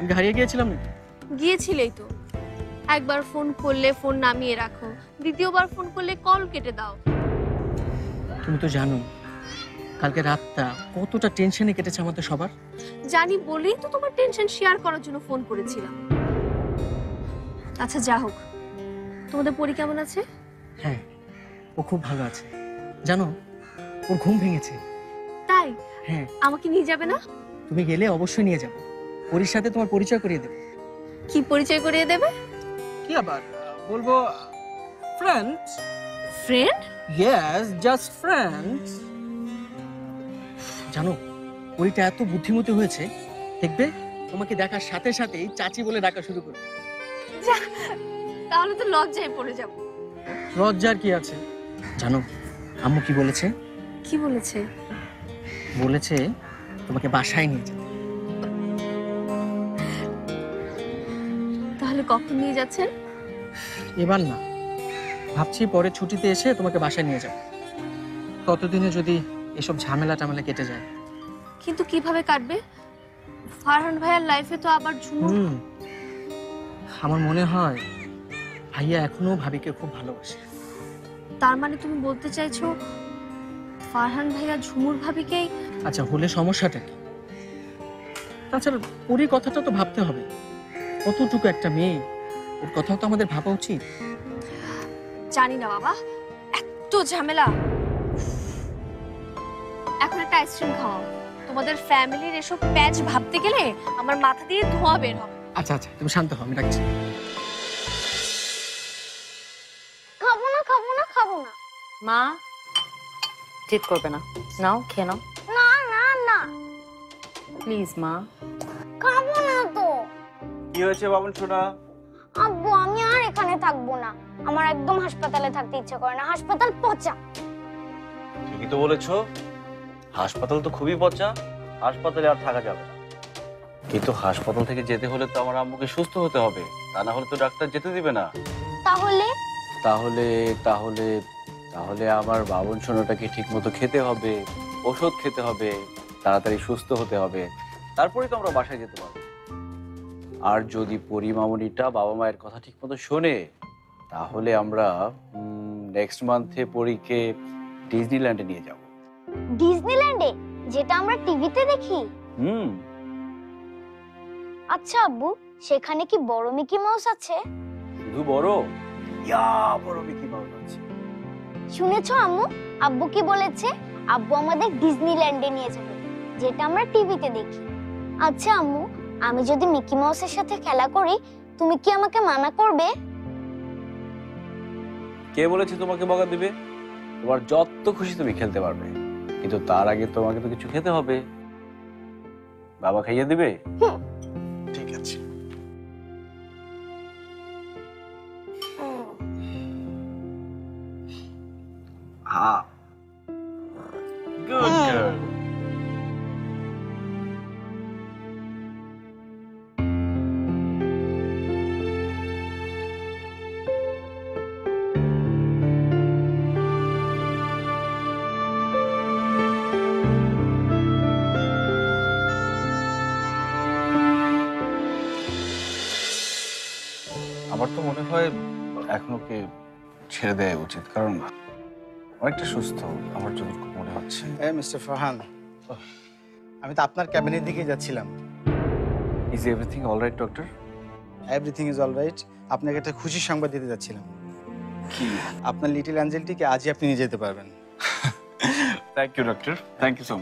আমি কি হারিয়ে গিয়েছিলাম নাকি? গিয়েছিলেই তো। একবার ফোন করলে ফোন নামিয়ে রাখো, দ্বিতীয়বার ফোন করলে কল কেটে দাও। তুমি তো জানো কালকে রাতটা কতটা টেনশনে কেটেছে আমাদের সবার। জানি বলেই তো তোমার টেনশন শেয়ার করার জন্য ফোন করেছিলাম। আচ্ছা যা হোক, তোমাদের পরি কেমন আছে? হ্যাঁ, ও খুব ভালো আছে। জানো, ওর ঘুম ভেঙেছে। তাই? হ্যাঁ। আমাকে নিয়ে যাবে না? তুমি গেলে অবশ্যই নিয়ে যাবো। পরির সাথে তোমার পরিচয় করিয়ে দেবো। কি পরিচয় করিয়ে দেবে? কি আবার বলবো, friends. Friend? Yes, just friends. জানো, পরিটা এত বুদ্ধিমতী হয়েছে, দেখবে তোমাকে দেখার সাথে সাথেই চাচি বলে ডাকা শুরু করবে। তাহলে তো লজ্জায় পড়ে যাব। লজ্জার কি আছে? জানো আম্মু কি বলেছে? কি বলেছে? বলেছে তোমাকে বাসায় নিয়ে যেতে। তাহলে কখন নিয়ে যাচ্ছেন? এবার না, ভাবছি পরে ছুটিতে এসে তোমাকে বাসায় নিয়ে যাব। ততদিনে যদি এসব ঝামেলা টামেলা কেটে যায়। কিন্তু কিভাবে কাটবে? ফারহান ভাইয়ার লাইফে তো আবার ঝুমুর। আমার মনে হয় ভাইয়া এখনো ভাবিকে খুব ভালোবাসে। তার মানে তুমি বলতে চাইছো ফারহান ভাইয়া ঝুমুর ভাবিকেই? আচ্ছা, হলে সমস্যাটা কি? তাছাড়া পরীর কথাটা তো ভাবতে হবে। কতটুকু একটা মেয়ে, ওর কথাও তো আমাদের ভাবা উচিত। জানি না বাবা, এত ঝামেলা। এখন একটা আইসক্রিম খাওয়াও। তোমাদের ফ্যামিলির এসব প্যাচ ভাবতে গেলে আমার মাথা দিয়ে ধোঁয়া বের হবে। আচ্ছা আচ্ছা, তুমি শান্ত হও, আমি ডাকছি। খাবো না খাবো না খাবো না। মা জিদ করবে না, নাও খেয়ে নাও না না না প্লিজ মা। খাবো না তো। কি হয়েছে বাবন সোনা? আব্বু আমি আর এখানে থাকবো না। আমার একদম হাসপাতালে থাকতে ইচ্ছে করে না। হাসপাতাল পচা। ঠিকই তো বলেছো, হাসপাতাল তো খুবই পচা। হাসপাতালে আর থাকা যাবে না। কিন্তু হাসপাতাল থেকে যেতে হলে তো আমার আম্মুকে সুস্থ হতে হবে, তা না হলে তো ডাক্তার যেতে দিবে না। তাহলে তাহলে তাহলে তাহলে আমার বাবন সোনাটাকে ঠিক মতো খেতে হবে, ওষুধ খেতে হবে, তাড়াতাড়ি সুস্থ হতে হবে, তারপরেই তো আমরা বাসায় যেতে পারবো। আর যদি পরিমামনিটা বাবা মায়ের কথা ঠিক মতো শোনে, তাহলে আমরা নেক্সট মান্থে পরীকে ডিজনিল্যান্ডে নিয়ে যাব। ডিজনিল্যান্ডে, যেটা আমরা টিভিতে দেখি? হুম। আচ্ছা আব্বু, সেখানে কি বড় মিকি মাউস আছে? শুধু বড়? ইয়া, বড় মিকি মাউস আছে। শুনেছো আম্মু, আব্বু কি বলেছে? আব্বু আমাদের ডিজনিল্যান্ডে নিয়ে যাবে, যেটা আমরা টিভিতে দেখি। আচ্ছা আম্মু, আমি যদি মিকি মাউসের সাথে খেলা করি, তুমি কি আমাকে মানা করবে? কে বলেছে তোমাকে বকা দিবে? তোমার যত খুশি তুমি খেলতে পারবে, কিন্তু তার আগে তোমাকে তো কিছু খেতে হবে। বাবা খাইয়ে দিবে? ঠিক আছে। হ্যাঁ, গুড গার্ল। আমার তো মনে হয় এখন ওকে ছেড়ে দেওয়া উচিত, কারণ অনেকটা সুস্থ আমার যতটুকু মনে হচ্ছে। মিস্টার ফারহান, আমি তো আপনার ক্যাবিনের দিকে যাচ্ছিলাম। Is everything alright doctor? Everything is alright. আপনাকে একটা খুশির সংবাদ দিতে যাচ্ছিলাম। কি? আপনার লিটল অ্যাঞ্জেলটিকে আজই আপনি নিয়ে যেতে পারবেন। Thank you doctor, thank you so much.